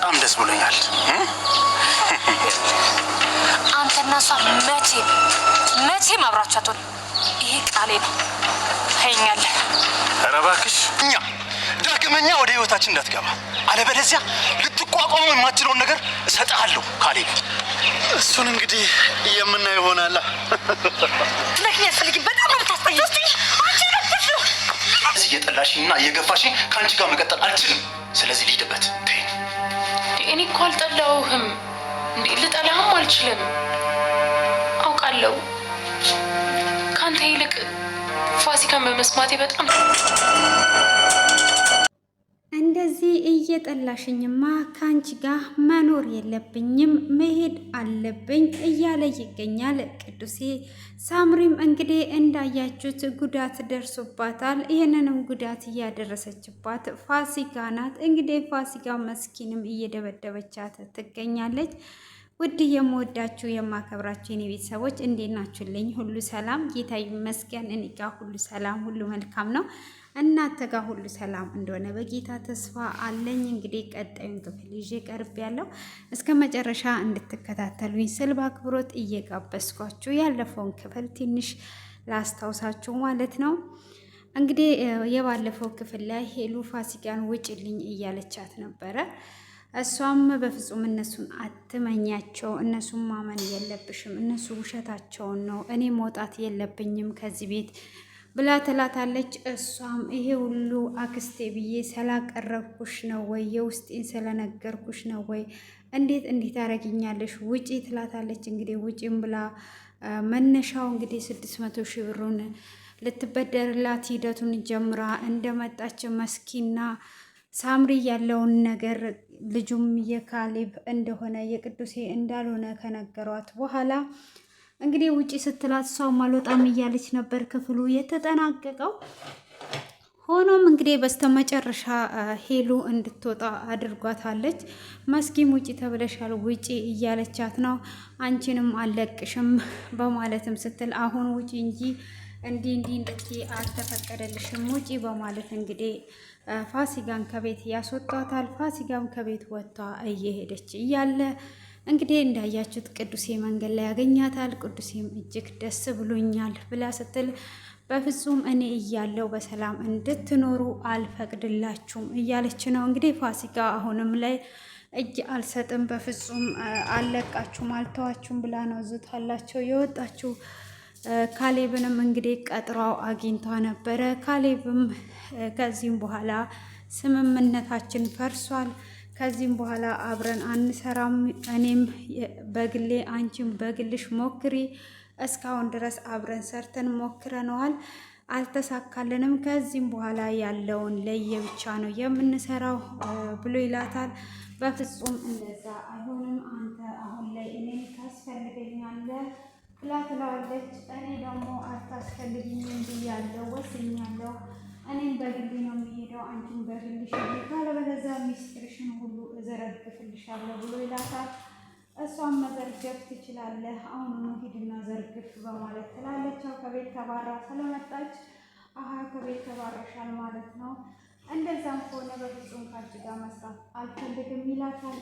በጣም ደስ ብሎኛል። አንተና እሷ መቼም አብራችሁ አትሆንም። ይሄ ቃሌ ነው። ታይኛለህ። ኧረ እባክሽ ዳግመኛ ወደ ህይወታችን እንዳትገባ፣ አለበለዚያ ልትቋቋመው የማትችለውን ነገር እሰጥሃለሁ ካሌብ። እሱን እንግዲህ የምናየው ይሆናል። ስለዚህ ያስፈልግኝ በጣም ነው የምታስጠይው። አንቺ ነሽ እዚህ እየጠላሽኝና እየገፋሽኝ ከአንቺ ጋር መቀጠል አልችልም። ስለዚህ ልሂድበት። እኔ እኮ አልጠላሁህም። ልጠላህም አልችልም። አውቃለሁ ከአንተ ይልቅ ፋሲካን በመስማቴ በጣም እንደዚህ እየጠላሽኝማ ከአንቺ ጋር መኖር የለብኝም መሄድ አለብኝ እያለ ይገኛል ቅዱሴ። ሳምሪም እንግዲህ እንዳያችሁት ጉዳት ደርሶባታል። ይህንንም ጉዳት እያደረሰችባት ፋሲካ ናት። እንግዲህ ፋሲካ መስኪንም እየደበደበቻት ትገኛለች። ውድ የምወዳችሁ የማከብራችሁ የኔ ቤተሰቦች እንዴት ናችሁልኝ? ሁሉ ሰላም ጌታ ይመስገን። እኔ ጋር ሁሉ ሰላም፣ ሁሉ መልካም ነው። እናንተ ጋር ሁሉ ሰላም እንደሆነ በጌታ ተስፋ አለኝ። እንግዲህ ቀጣዩን ክፍል ይዤ ቀርብ ያለው እስከ መጨረሻ እንድትከታተሉኝ ስል በአክብሮት እየጋበዝኳችሁ ያለፈውን ክፍል ትንሽ ላስታውሳችሁ ማለት ነው። እንግዲህ የባለፈው ክፍል ላይ ሄሉ ፋሲካን ውጭልኝ እያለቻት ነበረ። እሷም በፍጹም እነሱን አትመኛቸው፣ እነሱን ማመን የለብሽም፣ እነሱ ውሸታቸውን ነው፣ እኔ መውጣት የለብኝም ከዚህ ቤት ብላ ትላታለች። እሷም ይሄ ሁሉ አክስቴ ብዬ ስላቀረብኩሽ ነው ወይ? የውስጤን ስለነገርኩሽ ነው ወይ? እንዴት ታረጊኛለሽ? ውጪ ትላታለች። እንግዲህ ውጪም ብላ መነሻው እንግዲህ 600 ሺህ ብሩን ልትበደርላት ሂደቱን ጀምራ እንደመጣች መስኪና ሳምሪ ያለውን ነገር ልጁም የካሌብ እንደሆነ የቅዱሴ እንዳልሆነ ከነገሯት በኋላ እንግዲህ ውጪ ስትላት እሷም አልወጣም እያለች ነበር ክፍሉ የተጠናቀቀው። ሆኖም እንግዲህ በስተመጨረሻ ሄሉ እንድትወጣ አድርጓታለች። መስኪም ውጪ ተብለሻል ውጪ እያለቻት ነው። አንቺንም አልለቅሽም በማለትም ስትል አሁን ውጪ እንጂ እንዲህ አልተፈቀደልሽም ውጪ በማለት እንግዲህ ፋሲካን ከቤት ያስወጣታል። ፋሲካም ከቤት ወጥታ እየሄደች እያለ እንግዲህ እንዳያችሁት ቅዱሴ መንገድ ላይ ያገኛታል። ቅዱሴም እጅግ ደስ ብሎኛል ብላ ስትል በፍጹም እኔ እያለው በሰላም እንድትኖሩ አልፈቅድላችሁም እያለች ነው። እንግዲህ ፋሲካ አሁንም ላይ እጅ አልሰጥም፣ በፍጹም አልለቃችሁም፣ አልተዋችሁም ብላ ነው ዝታላቸው የወጣችው። ካሌብንም እንግዲህ ቀጥራው አግኝቷ ነበረ። ካሌብም ከዚህም በኋላ ስምምነታችን ፈርሷል፣ ከዚህም በኋላ አብረን አንሰራም፣ እኔም በግሌ አንቺም በግልሽ ሞክሪ፣ እስካሁን ድረስ አብረን ሰርተን ሞክረነዋል፣ አልተሳካልንም፣ ከዚህም በኋላ ያለውን ለየብቻ ነው የምንሰራው ብሎ ይላታል። በፍጹም እንደዛ አይሆንም፣ አንተ አሁን ላይ እኔን ታስፈልገኛለህ ብላ ትለዋለች። እኔ ደግሞ አታስፈልጊኝም ብያለሁ፣ ወስኛለሁ፣ እኔም በግሌ ነው የሚሄደው፣ አንቺም በግልሽ ካለበለዚያ ሚስጥርሽን ሁሉ እዘረግፍልሻለሁ ብሎ ይላታል። እሷም መዘርገፍ ትችላለህ፣ አሁኑኑ ሂድና ዘርግፍ በማለት ትላለች። ከቤት ተባራ ስለመጣች ከቤት ተባረሻል ማለት ነው፣ እንደዛም ከሆነ በፍጹም ካንቺ ጋር መስራት አልፈልግም ይላታል።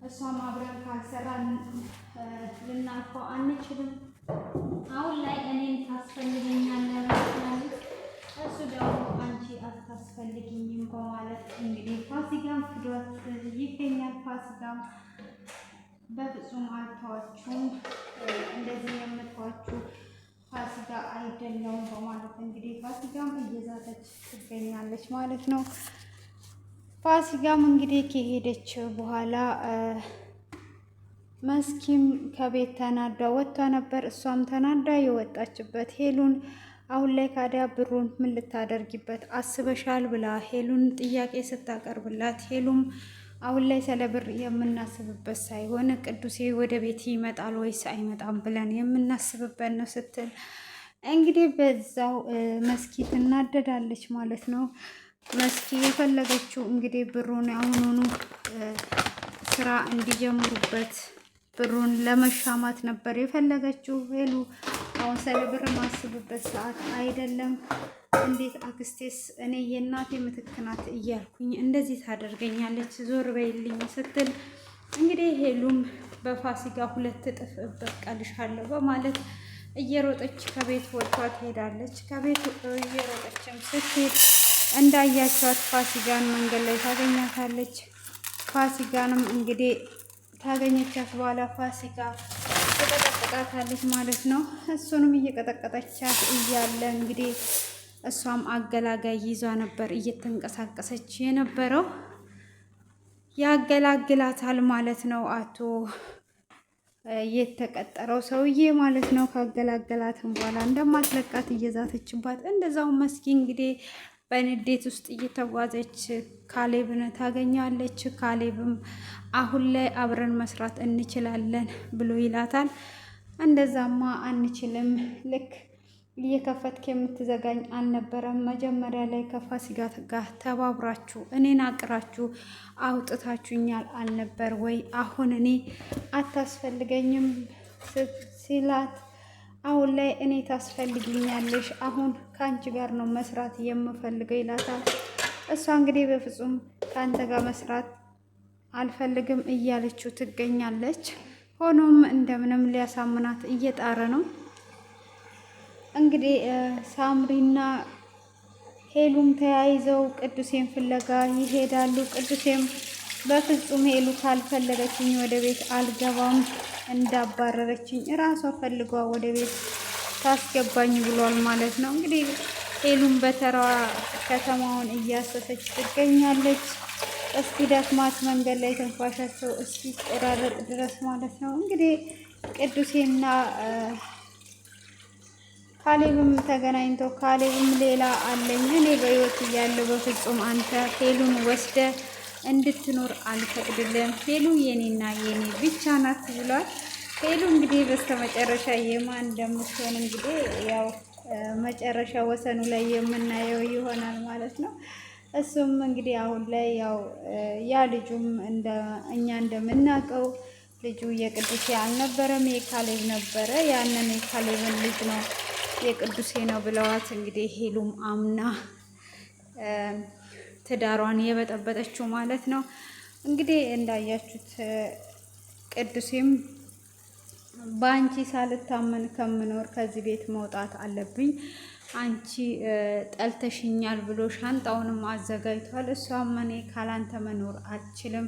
እሷም አብረን ካልሰራን ልናልፈው አንችልም፣ አሁን ላይ እኔን ታስፈልገኛለህ ማለት እሱ ደግሞ አንቺ አታስፈልጊኝም በማለት እንግዲህ ፋሲካም ክዷት ይገኛል። ፋሲካም በፍጹም አልተዋችሁም፣ እንደዚህ የምትዋችሁ ፋሲካ አይደለውም በማለት እንግዲህ ፋሲካም እየዛተች ትገኛለች ማለት ነው። ፋሲካም እንግዲህ ከሄደች በኋላ መስኪም ከቤት ተናዳ ወጥታ ነበር። እሷም ተናዳ የወጣችበት ሄሉን አሁን ላይ ካዲያ ብሩን ምን ልታደርጊበት አስበሻል ብላ ሄሉን ጥያቄ ስታቀርብላት፣ ሄሉም አሁን ላይ ስለ ብር የምናስብበት ሳይሆን ቅዱሴ ወደ ቤት ይመጣል ወይስ አይመጣም ብለን የምናስብበት ነው ስትል እንግዲህ በዛው መስኪ ትናደዳለች ማለት ነው። መስኪ የፈለገችው እንግዲህ ብሩን አሁኑኑ ስራ እንዲጀምሩበት ብሩን ለመሻማት ነበር የፈለገችው ሄሉ። አሁን ስለ ብር ማስብበት ሰዓት አይደለም። እንዴት አክስቴስ እኔ የእናቴ ምትክ ናት እያልኩኝ እንደዚህ ታደርገኛለች ዞር በይልኝ ስትል እንግዲህ ሄሉም በፋሲካ 2 እጥፍ እበቀልሻለሁ በማለት እየሮጠች ከቤት ወጥታ ትሄዳለች። ከቤት እየሮጠችም ስትሄድ እንዳያቸዋት ፋሲካን መንገድ ላይ ታገኛታለች። ፋሲካንም እንግዲህ ታገኘቻት በኋላ ፋሲካ ትቀጠቅጣታለች ማለት ነው። እሱንም እየቀጠቀጠቻት እያለ እንግዲህ እሷም አገላጋይ ይዟ ነበር እየተንቀሳቀሰች የነበረው። ያገላግላታል ማለት ነው አቶ የተቀጠረው ሰውዬ ማለት ነው። ካገላገላትም በኋላ እንደማትለቃት እየዛተችባት እንደዛው መስኪ እንግዲህ በንዴት ውስጥ እየተጓዘች ካሌብን ታገኛለች። ካሌብም አሁን ላይ አብረን መስራት እንችላለን ብሎ ይላታል። እንደዛማ አንችልም፣ ልክ እየከፈትክ የምትዘጋኝ አልነበረም። መጀመሪያ ላይ ከፋሲካ ጋር ተባብራችሁ እኔን አቅራችሁ አውጥታችሁኛል አልነበር ወይ? አሁን እኔ አታስፈልገኝም ሲላት አሁን ላይ እኔ ታስፈልጊኛለሽ፣ አሁን ከአንቺ ጋር ነው መስራት የምፈልገው ይላታል። እሷ እንግዲህ በፍጹም ከአንተ ጋር መስራት አልፈልግም እያለችው ትገኛለች። ሆኖም እንደምንም ሊያሳምናት እየጣረ ነው። እንግዲህ ሳምሪና ሄሉም ተያይዘው ቅዱሴን ፍለጋ ይሄዳሉ። ቅዱሴም በፍጹም ሄሉ ካልፈለገችኝ ወደ ቤት አልገባም፣ እንዳባረረችኝ እራሷ ፈልጓ ወደ ቤት ታስገባኝ ብሏል ማለት ነው። እንግዲህ ሄሉም በተራዋ ከተማውን እያሰሰች ትገኛለች። እስኪ ደክማት መንገድ ላይ ትንፋሻቸው እስኪ ቆራረጥ ድረስ ማለት ነው። እንግዲህ ቅዱሴና ካሌብም ተገናኝተው ካሌብም ሌላ አለኝ እኔ በህይወት እያለሁ በፍጹም አንተ ሄሉን ወስደ እንድትኖር አልፈቅድልም፣ ሄሉ የኔና የኔ ብቻ ናት ብሏል። ሄሉ እንግዲህ በስተመጨረሻ የማን እንደምትሆን እንግዲህ ያው መጨረሻ ወሰኑ ላይ የምናየው ይሆናል ማለት ነው። እሱም እንግዲህ አሁን ላይ ያው ያ ልጁም እኛ እንደምናውቀው ልጁ የቅዱሴ አልነበረም የካሌብ ነበረ። ያንን የካሌብን ልጅ ነው የቅዱሴ ነው ብለዋት እንግዲህ ሄሉም አምና ትዳሯን የበጠበጠችው ማለት ነው። እንግዲህ እንዳያችሁት ቅዱሴም በአንቺ ሳልታመን ከምኖር ከዚህ ቤት መውጣት አለብኝ፣ አንቺ ጠልተሽኛል ብሎ ሻንጣውንም አዘጋጅቷል። እሷም እኔ ካላንተ መኖር አልችልም፣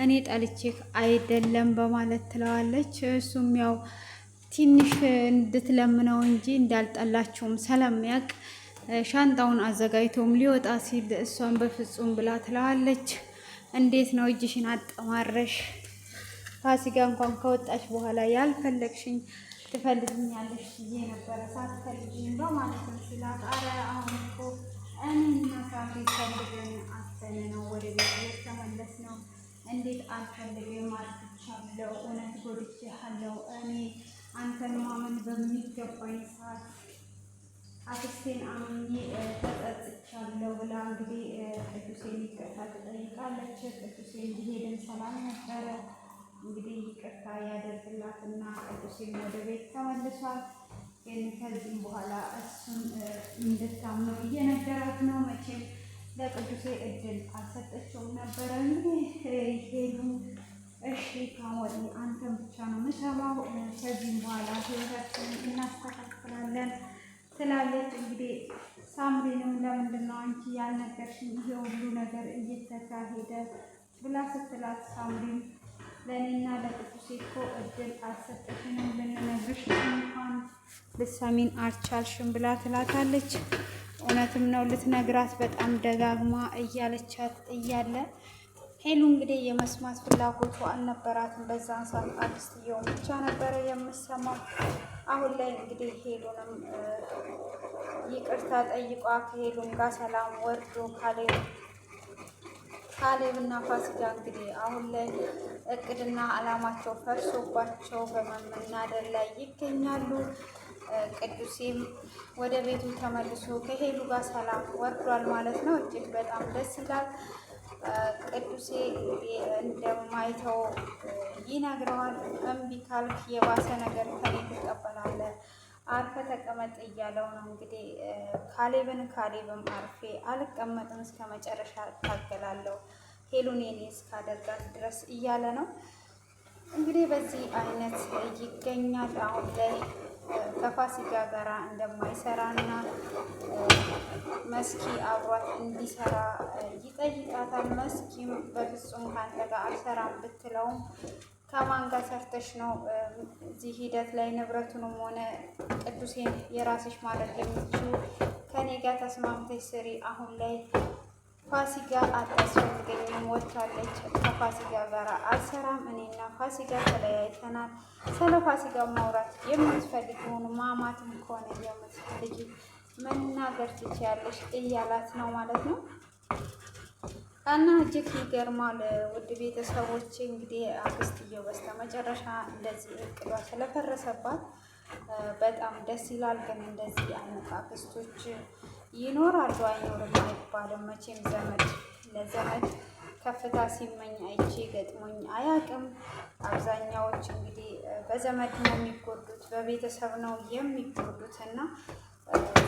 እኔ ጠልቼክ አይደለም በማለት ትለዋለች። እሱም ያው ትንሽ እንድትለምነው እንጂ እንዳልጠላችውም ስለሚያውቅ ሻንጣውን አዘጋጅቶም ሊወጣ ሲል እሷን በፍጹም ብላ ትለዋለች። እንዴት ነው እጅሽን አጠማረሽ? ፋሲካ እንኳን ከወጣች በኋላ ያልፈለግሽኝ ትፈልግኛለሽ ብዬ ነበረ ሳትፈልግኝ በማለት ነው ሲላት፣ አረ አሁን እኮ እኔና ሳሪ ፈልገን አሰነ ነው ወደ ቤት የተመለስ ነው። እንዴት አልፈልግም አልኩቻለሁ፣ እውነት ጎድቼሃለሁ። እኔ አንተን ማመን በሚገባኝ ሰዓት አክስቴን አምኜ ተጸጽቻለሁ ብላ እንግዲህ ቅዱሴን ይቅርታ ትጠይቃለች። ቅዱሴ እንዲሄድን ሰላም ነበረ እንግዲህ ይቅርታ ያደርግላትና ቅዱሴን ወደ ቤት ተመልሷል። ግን ከዚህም በኋላ እሱን እንድታምነው እየነገራት ነው። መቼም ለቅዱሴ እድል አልሰጠችውም ነበረ። እንግዲህ ሄሉ እሺ ካሞሪ አንተን ብቻ ነው የምሰማው፣ ከዚህም በኋላ ህይወታችንን እናስተካክላለን ትላለች። እንግዲህ ሳምሪንም ለምንድን ነው አንቺ ያልነገርሽኝ ይሄ ሁሉ ነገር እየተካሄደ ብላ ስትላት፣ ሳምሪም ለእኔና ለቅዱሴ እኮ እድል አልሰጠሽንም፣ ልንነግርሽ እንኳን ልትሰሚን አልቻልሽም ብላ ትላታለች። እውነትም ነው ልትነግራት በጣም ደጋግማ እያለቻት እያለ ሄሉ እንግዲህ የመስማት ፍላጎቱ አልነበራትም። በዛን ሰዓት አክስትየውን ብቻ ነበረ የምሰማው። አሁን ላይ እንግዲህ ሄሉንም ይቅርታ ጠይቋ ከሄሉም ጋር ሰላም ወርዶ ካሌብ እና ፋሲካ እንግዲህ አሁን ላይ እቅድና አላማቸው ፈርሶባቸው በመናደር ላይ ይገኛሉ። ቅዱሴም ወደ ቤቱ ተመልሶ ከሄሉ ጋር ሰላም ወርዷል ማለት ነው። እጅግ በጣም ደስ ይላል። ቅዱሴ እንደማይተው ይነግረዋል። እምቢ ካልክ የባሰ ነገር ከኔ ትቀበላለህ፣ አርፈ ተቀመጥ እያለው ነው እንግዲህ ካሌብም አርፌ አልቀመጥም እስከ መጨረሻ እታገላለሁ ሄሉን የኔ እስካደርጋት ድረስ እያለ ነው እንግዲህ በዚህ አይነት ይገኛል። አሁን ላይ ከፋሲካ ጋራ እንደማይሰራና መስኪ አብሯት እንዲሰራ ይጠይቃታል። መስኪም በፍጹም ካንተ ጋር አልሰራም ብትለውም ከማን ጋር ሰርተሽ ነው እዚህ ሂደት ላይ ንብረቱንም ሆነ ቅዱሴን የራስሽ ማድረግ የምትችው? ከኔ ጋር ተስማምተሽ ስሪ። አሁን ላይ ፋሲካ አታስፈልገኝም፣ ወጥታለች። ከፋሲካ ጋር አልሰራም። እኔና ፋሲካ ተለያይተናል። ስለ ፋሲካ ማውራት የምትፈልጊውን ማማትም ከሆነ የምትፈልጊ መናገር ትችያለሽ እያላት ነው ማለት ነው። እና እጅግ ይገርማል ውድ ቤተሰቦች። እንግዲህ አክስትየው በስተመጨረሻ እንደዚህ እቅዷ ስለፈረሰባት በጣም ደስ ይላል። ግን እንደዚህ አይነት አክስቶች ይኖራሉ አይኖርም አይባልም። መቼም ዘመድ ለዘመድ ከፍታ ሲመኝ አይቼ ገጥሞኝ አያውቅም። አብዛኛዎች እንግዲህ በዘመድ ነው የሚጎዱት፣ በቤተሰብ ነው የሚጎዱት እና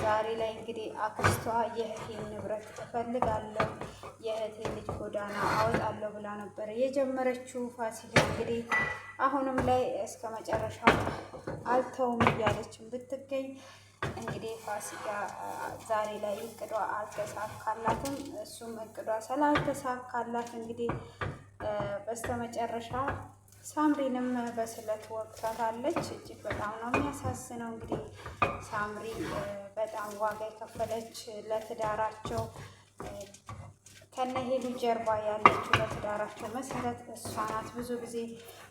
ዛሬ ላይ እንግዲህ አክስቷ የእህቴን ንብረት እፈልጋለሁ፣ የእህቴን ልጅ ጎዳና አወጣለሁ ብላ ነበር የጀመረችው ፋሲካ። እንግዲህ አሁንም ላይ እስከ መጨረሻው አልተውም እያለችን ብትገኝ እንግዲህ ፋሲካ ዛሬ ላይ እቅዷ አልተሳካላትም። እሱም እቅዷ ስላልተሳካላት እንግዲህ በስተመጨረሻ ሳምሪንም በስለት ወቅታታለች። እጅግ በጣም ነው የሚያሳዝነው። እንግዲህ ሳምሪ በጣም ዋጋ የከፈለች ለትዳራቸው ከነሄሉ ጀርባ ያለችው ለትዳራቸው መሰረት እሷ ናት። ብዙ ጊዜ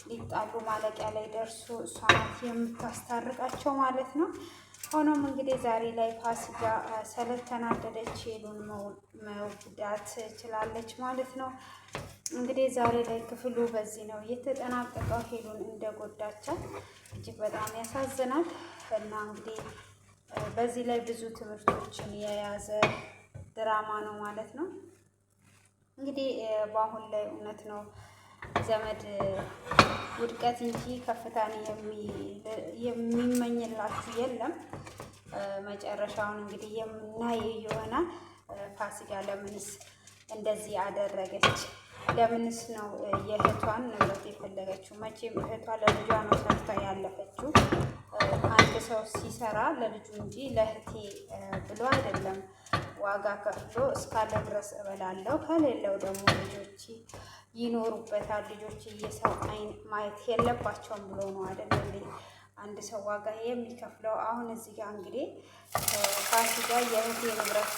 ሊጣሉ ማለቂያ ላይ ደርሶ እሷ ናት የምታስታርቃቸው ማለት ነው። ሆኖም እንግዲህ ዛሬ ላይ ፋሲካ ስለተናደደች ሄሉን መውዳት ችላለች ማለት ነው። እንግዲህ ዛሬ ላይ ክፍሉ በዚህ ነው የተጠናቀቀው። ሄሉን እንደጎዳቻት እጅግ በጣም ያሳዝናል እና እንግዲህ በዚህ ላይ ብዙ ትምህርቶችን የያዘ ድራማ ነው ማለት ነው። እንግዲህ በአሁን ላይ እውነት ነው ዘመድ ውድቀት እንጂ ከፍታን የሚመኝላችሁ የለም። መጨረሻውን እንግዲህ የምናየው ይሆናል። ፋሲካ ለምንስ እንደዚህ አደረገች? ለምንስ ነው የእህቷን ንብረት የፈለገችው? መቼም እህቷ ለልጇ ነው ሰርታ ያለፈችው። አንድ ሰው ሲሰራ ለልጁ እንጂ ለእህቴ ብሎ አይደለም። ዋጋ ከፍሎ እስካለ ድረስ እበላለሁ፣ ከሌለው ደግሞ ልጆች ይኖሩበታል። ልጆች የሰው አይን ማየት የለባቸውም ብሎ ነው አይደለም አንድ ሰው ዋጋ የሚከፍለው። አሁን እዚህ ጋር እንግዲህ ፋሲካ የእህቴ ንብረት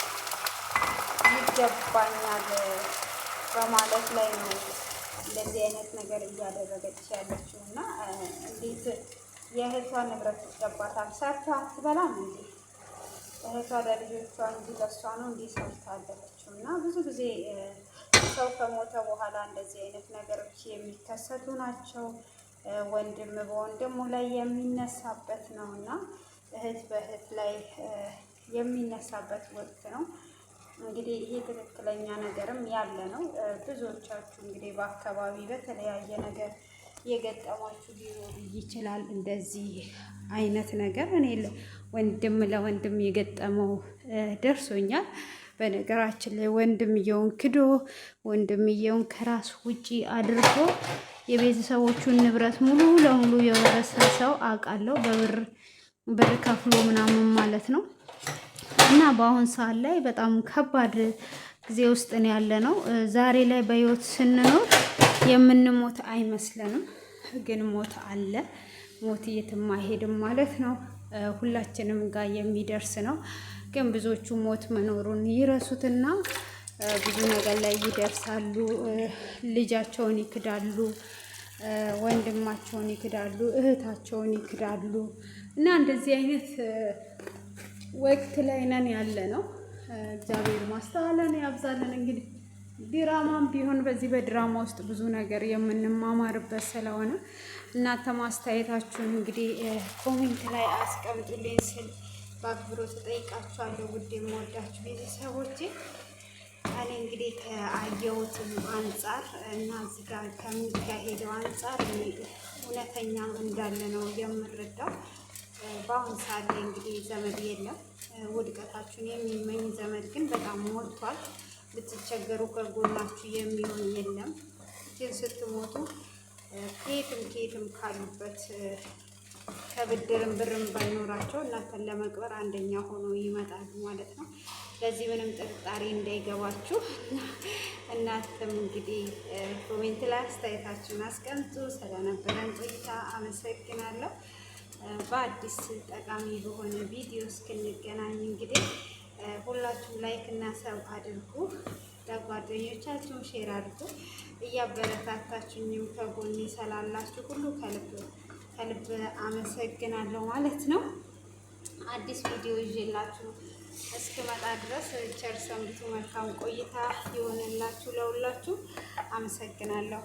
ይገባኛል በማለት ላይ ነው እንደዚህ አይነት ነገር እያደረገች ያለችው እና እንዴት የእህቷ ንብረት ይገባታል? ሰርታ አትበላም እንዴ? እህቷ ለልጆቿ እንጂ ለእሷ ነው እንዲህ ሰርታ አለችው። እና ብዙ ጊዜ ሰው ከሞተ በኋላ እንደዚህ አይነት ነገሮች የሚከሰቱ ናቸው። ወንድም በወንድሙ ላይ የሚነሳበት ነው እና እህት በእህት ላይ የሚነሳበት ወቅት ነው። እንግዲህ ይሄ ትክክለኛ ነገርም ያለ ነው። ብዙዎቻችሁ እንግዲህ በአካባቢ በተለያየ ነገር የገጠማችሁ ሊኖር ይችላል እንደዚህ አይነት ነገር። እኔ ወንድም ለወንድም የገጠመው ደርሶኛል። በነገራችን ላይ ወንድምየውን ክዶ ወንድምየውን ከራስ ውጪ አድርጎ የቤተሰቦቹን ንብረት ሙሉ ለሙሉ የወረሰ ሰው አውቃለሁ። ብር ከፍሎ ምናምን ማለት ነው። እና በአሁን ሰዓት ላይ በጣም ከባድ ጊዜ ውስጥ ነው ያለ ነው። ዛሬ ላይ በህይወት ስንኖር የምንሞት አይመስለንም፣ ግን ሞት አለ። ሞት የትም አይሄድም ማለት ነው። ሁላችንም ጋር የሚደርስ ነው። ግን ብዙዎቹ ሞት መኖሩን ይረሱትና ብዙ ነገር ላይ ይደርሳሉ። ልጃቸውን ይክዳሉ፣ ወንድማቸውን ይክዳሉ፣ እህታቸውን ይክዳሉ። እና እንደዚህ አይነት ወቅት ላይ ነን ያለ ነው። እግዚአብሔር ማስተዋለን ያብዛለን። እንግዲህ ድራማም ቢሆን በዚህ በድራማ ውስጥ ብዙ ነገር የምንማማርበት ስለሆነ እናንተ ማስተያየታችሁን እንግዲህ ኮሜንት ላይ አስቀምጡልኝ ስል በአክብሮት እጠይቃችኋለሁ። ውድ የምወዳችሁ ቤተሰቦቼ እኔ እንግዲህ ከአየሁትም አንጻር እና እዚህ ጋር ከሚካሄደው አንጻር እውነተኛም እንዳለ ነው የምረዳው። በአሁኑ ሰዓት ላይ እንግዲህ ዘመድ የለም። ውድቀታችሁን የሚመኝ ዘመድ ግን በጣም ሞልቷል። ልትቸገሩ ከጎናችሁ የሚሆን የለም። ግን ስትሞቱ ከየትም ካሉበት ከብድርም ብርም ባይኖራቸው እናንተን ለመቅበር አንደኛ ሆኖ ይመጣሉ ማለት ነው። ለዚህ ምንም ጥርጣሬ እንዳይገባችሁ። እናንተም እንግዲህ ኮሜንት ላይ አስተያየታችሁን አስቀምጡ። ስለነበረን ቆይታ አመሰግናለሁ። በአዲስ ጠቃሚ በሆነ ቪዲዮ እስክንገናኝ እንግዲህ ሁላችሁም ላይክ እና ሰብ አድርጉ፣ ለጓደኞቻችሁም ሼር አድርጉ። እያበረታታችሁኝም ከጎኔ ስላላችሁ ሁሉ ከልብ አመሰግናለሁ ማለት ነው። አዲስ ቪዲዮ ይዤላችሁ እስክመጣ ድረስ ቸር ሰንብቱ። መልካም ቆይታ ይሆንላችሁ። ለሁላችሁ አመሰግናለሁ።